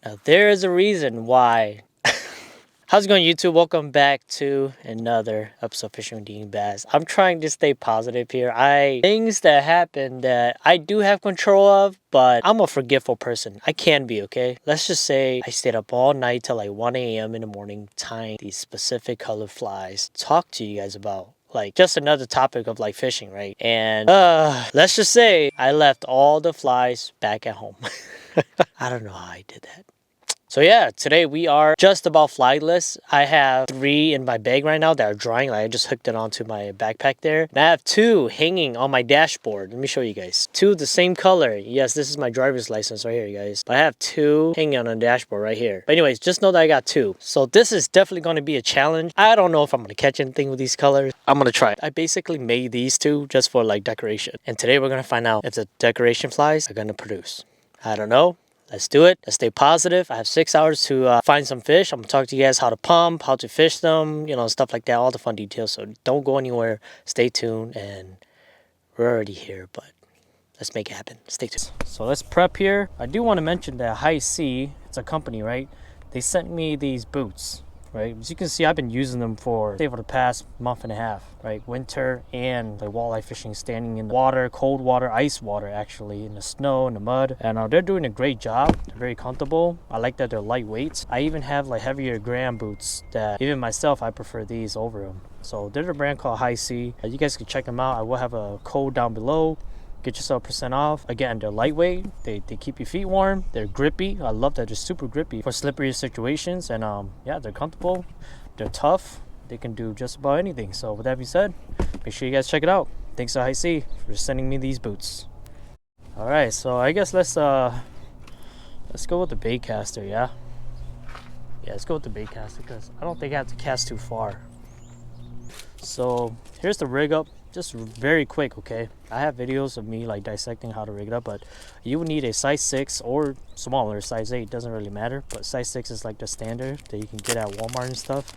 Now there is a reason why. How's it going, YouTube? Welcome back to another episode of Fishing with DYangBass. I'm trying to stay positive here. Things that happen that I do have control of, but I'm a forgetful person. I can be, okay? Let's just say I stayed up all night till like 1 a.m. in the morning tying these specific colored flies. Talk to you guys about like just another topic of like fishing, right? And let's just say I left all the flies back at home. I don't know how I did that. So yeah, today we are just about flightless. I have 3 in my bag right now that are drying. Like I just hooked it onto my backpack there. And I have 2 hanging on my dashboard. Let me show you guys. 2 the same color. Yes, this is my driver's license right here, you guys. But I have 2 hanging on the dashboard right here. But anyways, just know that I got 2. So this is definitely going to be a challenge. I don't know if I'm going to catch anything with these colors. I'm going to try it. I basically made these 2 just for like decoration. And today we're going to find out if the decoration flies are going to produce. I don't know. Let's do it. Let's stay positive. I have 6 hours to find some fish. I'm going to talk to you guys how to pump, how to fish them, you know, stuff like that, all the fun details. So don't go anywhere. Stay tuned. And we're already here, but let's make it happen. Stay tuned. So let's prep here. I do want to mention that High Sea, it's a company, right? They sent me these boots, right? As you can see, I've been using them for the past month and a half, right? Winter and like walleye fishing, standing in the water, cold water, ice water, actually, in the snow, in the mud. And they're doing a great job. They're very comfortable. I like that they're lightweight. I even have like heavier gram boots that even myself, I prefer these over them. So they're a brand called High Sea. You guys can check them out. I will have a code down below. Get yourself % off. Again, they're lightweight. They keep your feet warm. They're grippy. I love that they're super grippy for slippery situations. And yeah, they're comfortable. They're tough. They can do just about anything. So with that being said, make sure you guys check it out. Thanks to High Sea for sending me these boots. All right, so I guess let's go with the bait caster. Yeah, let's go with the bait caster because I don't think I have to cast too far. So here's the rig up. Just very quick, okay? I have videos of me like dissecting how to rig it up, but you would need a size 6 or smaller, size 8, doesn't really matter. But size 6 is like the standard that you can get at Walmart and stuff,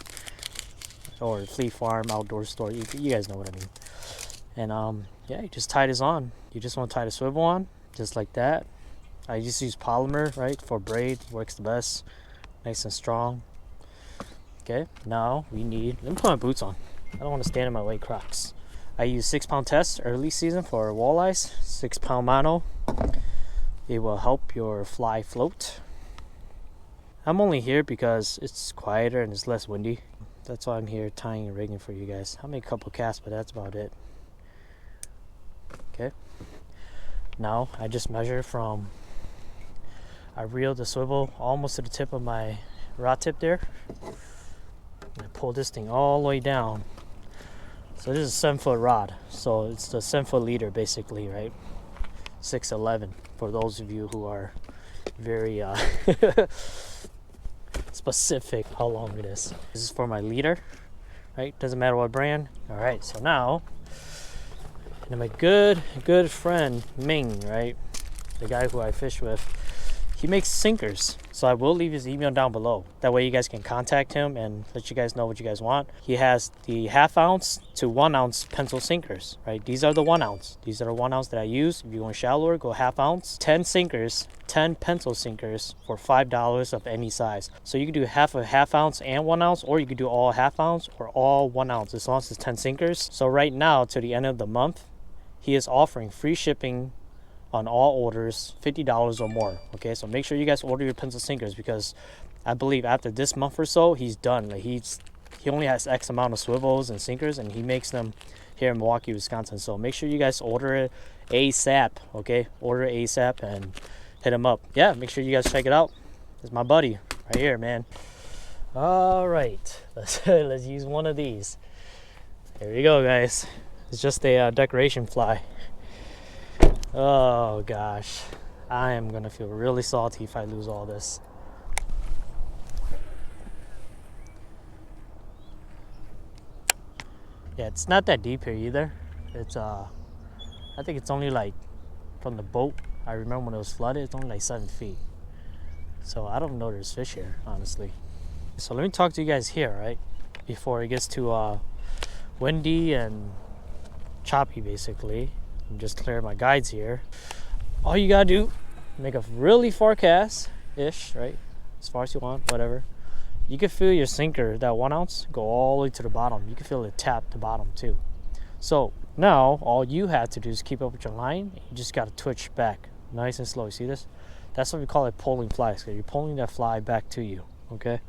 or Fleet Farm, outdoor store. You guys know what I mean. And yeah, you just tie this on. You just want to tie the swivel on, just like that. I just use polymer, right, for braid. Works the best, nice and strong. Okay, now we need. Let me put my boots on. I don't want to stand in my way, Crocs. I use 6-pound test early season for walleyes, 6-pound mono. It will help your fly float. I'm only here because it's quieter and it's less windy. That's why I'm here tying and rigging for you guys. I'll make a couple casts, but that's about it. Okay. Now I just measure from, I reel the swivel almost to the tip of my rod tip there. I pull this thing all the way down. So this is a 7-foot rod, so it's the 7-foot leader basically, right? 6'11" for those of you who are very specific how long it is. This is for my leader, right? Doesn't matter what brand. All right, so now, and my good friend Meng, right? The guy who I fish with, he makes sinkers. So I will leave his email down below. That way you guys can contact him and let you guys know what you guys want. He has the 1/2 ounce to 1 ounce pencil sinkers, right? These are the 1 ounce. These are the 1 ounce that I use. If you're going shallower, go 1/2 ounce. 10 sinkers, 10 pencil sinkers for $5 of any size. So you can do half a 1/2 ounce and 1 ounce, or you could do all 1/2 ounce or all 1 ounce, as long as it's 10 sinkers. So right now, to the end of the month, he is offering free shipping on all orders, $50 or more. Okay, so make sure you guys order your pencil sinkers because I believe after this month or so, he's done. Like he only has X amount of swivels and sinkers, and he makes them here in Milwaukee, Wisconsin. So make sure you guys order it ASAP. Okay, order it ASAP and hit him up. Yeah, make sure you guys check it out. It's my buddy right here, man. All right, let's use one of these. Here we go, guys. It's just a decoration fly. Oh gosh, I am gonna feel really salty if I lose all this. Yeah, it's not that deep here either. It's I think it's only like from the boat. I remember when it was flooded, it's only like 7 feet. So I don't know there's fish here, honestly. So let me talk to you guys here, right? Before it gets too windy and choppy, basically. I'm just clear my guides here. All you gotta do, make a really far cast-ish, right? as far as you want, whatever. You can feel your sinker, that 1 ounce, go all the way to the bottom. You can feel it tap the bottom too. So now all you have to do is keep up with your line. You just got to twitch back nice and slow. You see this? That's what we call it, pulling flies. So you're pulling that fly back to you, okay?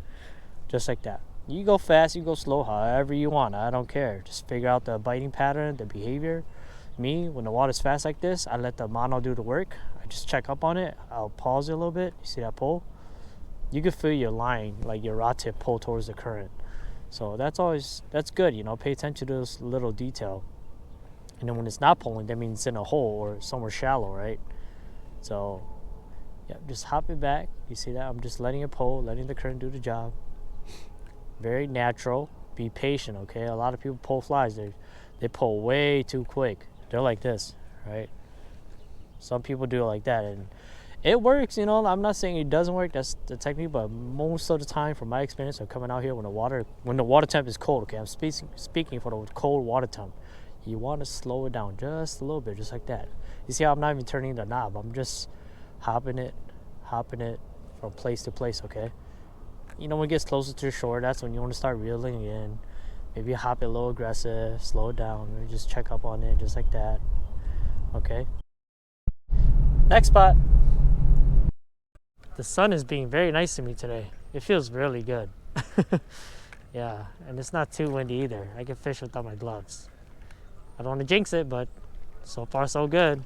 Just like that. You go fast, you go slow, however you want. I don't care. Just figure out the biting pattern, the behavior. Me, when the water's fast like this, I let the mono do the work. I just check up on it. I'll pause it a little bit. You see that pull? You can feel your line, like your rod tip, pull towards the current. So that's good, you know, pay attention to this little detail. And then when it's not pulling, that means it's in a hole or somewhere shallow, right? So, yeah, just hop it back. You see that? I'm just letting it pull, letting the current do the job. Very natural. Be patient, okay? A lot of people pull flies. They pull way too quick. They're like this, right? Some people do it like that, and it works, you know. I'm not saying it doesn't work. That's the technique, but most of the time, from my experience of coming out here when the water temp is cold, okay? I'm speaking for the cold water temp. You want to slow it down just a little bit, just like that. You see how I'm not even turning the knob. I'm just hopping it from place to place, okay? You know, when it gets closer to the shore, that's when you want to start reeling in. Maybe hop it a little aggressive, slow it down, maybe just check up on it, just like that, okay? Next spot. The sun is being very nice to me today. It feels really good. Yeah, and it's not too windy either. I can fish without my gloves. I don't want to jinx it, but so far so good.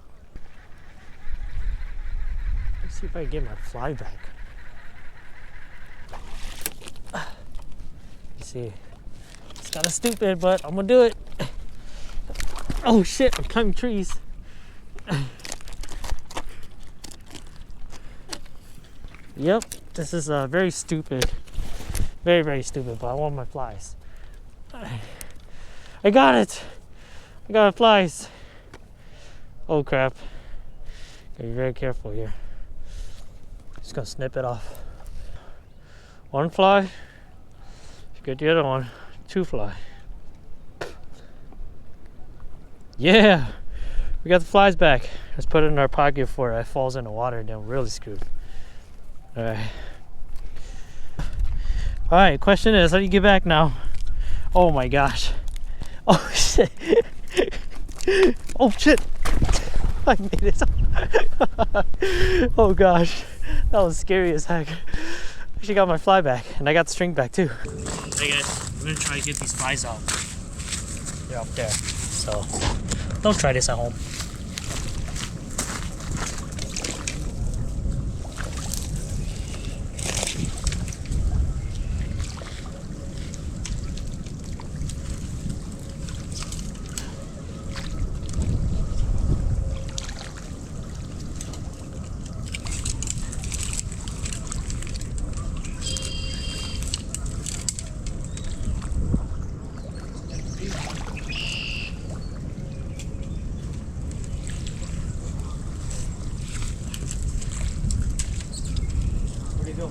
Let's see if I can get my fly back. You see, it's kind of stupid, but I'm gonna do it. Oh shit, I'm climbing trees. Yep, this is very stupid. Very, very stupid, but I want my flies. I got it! I got my flies. Oh crap. Gotta be very careful here. Just gonna snip it off. One fly. Get the other one. 2 fly. Yeah! We got the flies back. Let's put it in our pocket before it falls in the water and then we're really screwed. Alright, question is, how do you get back now? Oh my gosh. Oh shit. Oh shit. I made it. Oh gosh. That was scary as heck. I actually got my fly back and I got the string back too. Hey guys, I'm gonna try to get these flies out. They're up there. So don't try this at home. Go.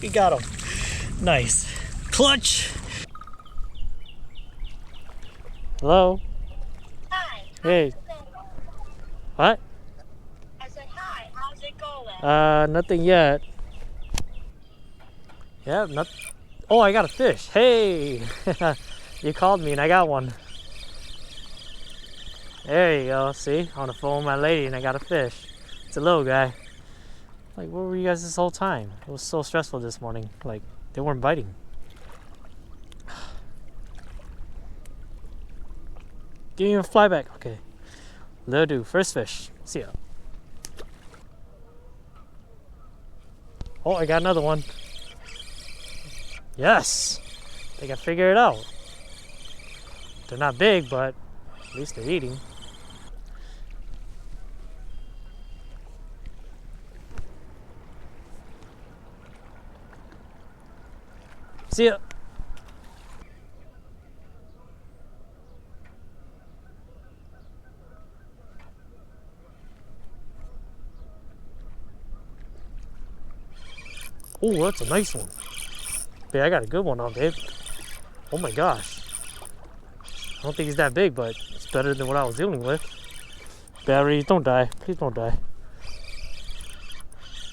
We got him. Nice. Clutch. Hello. Hi. Hey. What? I said hi. How's it going? Nothing yet. Yeah, not. Oh, I got a fish. Hey. You called me and I got one. There you go. See, on the phone with my lady and I got a fish. It's a little guy. Like, where were you guys this whole time? It was so stressful this morning. Like, they weren't biting. Give me a fly back. Okay. That'll do. First fish. See ya. Oh, I got another one. Yes. I think I figured it out. They're not big, but at least they're eating. See ya. Oh, that's a nice one. Babe, I got a good one on, babe. Oh my gosh. I don't think he's that big, but it's better than what I was dealing with. Batteries, don't die. Please don't die.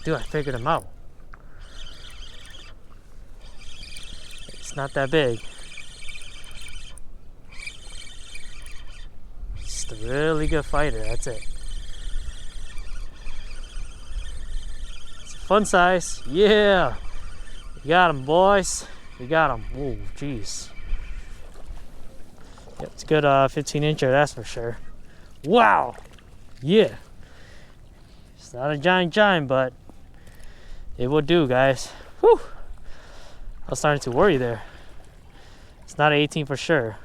Dude, I figured him out. It's not that big. Just a really good fighter, that's it. It's a fun size. Yeah. We got him, boys. We got him. Oh, jeez. Yep, it's a good 15-incher, that's for sure. Wow. Yeah. It's not a giant, but it will do, guys. Whew. I was starting to worry there. It's not an 18 for sure.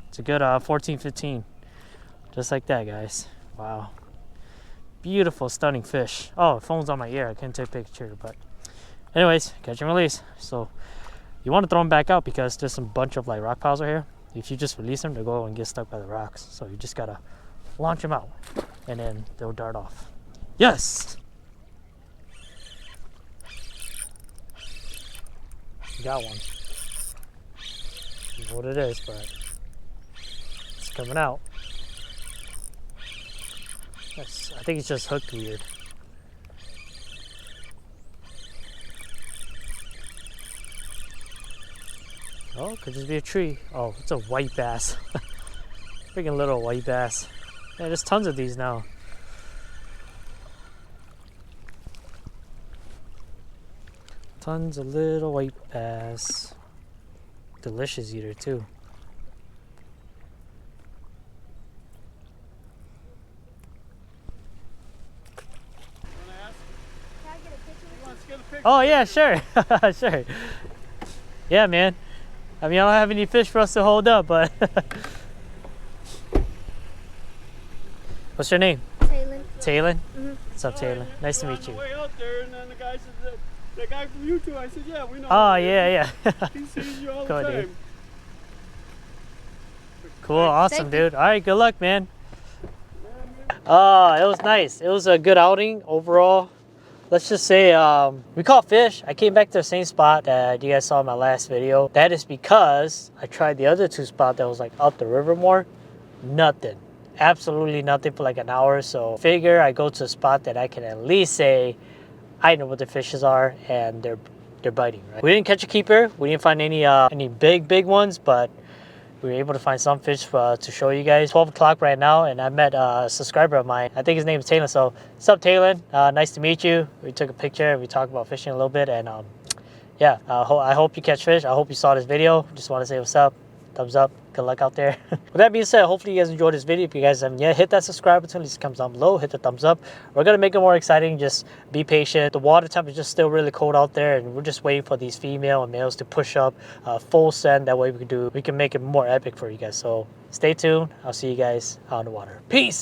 It's a good 14, 15. Just like that, guys. Wow. Beautiful, stunning fish. Oh, the phone's on my ear. I couldn't take a picture, but anyways, catch and release. So you want to throw them back out because there's some bunch of like rock piles right here. If you just release them, they'll go and get stuck by the rocks. So you just gotta launch them out and then they'll dart off. Yes! Got one. I don't know what it is, but it's coming out. Yes, I think it's just hooked weird. Oh, could just be a tree. Oh, it's a white bass. Freaking little white bass. Yeah, there's tons of these now. Tons of little white bass. Delicious eater too. Oh yeah, sure. Sure. Yeah, man. I mean, I don't have any fish for us to hold up, but what's your name? Taylor. Taylor? Mm-hmm. What's up, Taylor? Nice to meet you. Way out there, and then the guy said, "The guy from YouTube." I said, "Yeah, we know." Oh yeah. He sees you all Cool, the time. dude. Cool, awesome, dude. All right, good luck, man. It was nice. It was a good outing overall. Let's just say we caught fish. I came back to the same spot that you guys saw in my last video. That is because I tried the other two spots that was like up the river more. Nothing. Absolutely nothing for like an hour. So figure I go to a spot that I can at least say I know what the fishes are and they're biting, right? We didn't catch a keeper. We didn't find any big ones, but we were able to find some fish to show you guys. 12 o'clock right now, and I met a subscriber of mine. I think his name is Taylor. So, what's up, Taylor? Nice to meet you. We took a picture. We talked about fishing a little bit, and yeah, I hope you catch fish. I hope you saw this video. Just want to say what's up. Thumbs up. Good luck out there. With that being said, hopefully you guys enjoyed this video. If you guys haven't yet, hit that subscribe button. It comes down below. Hit the thumbs up. We're going to make it more exciting. Just be patient. The water temperature is still really cold out there, and we're just waiting for these female and males to push up full send. That way we can make it more epic for you guys. So stay tuned. I'll see you guys out in the water. Peace.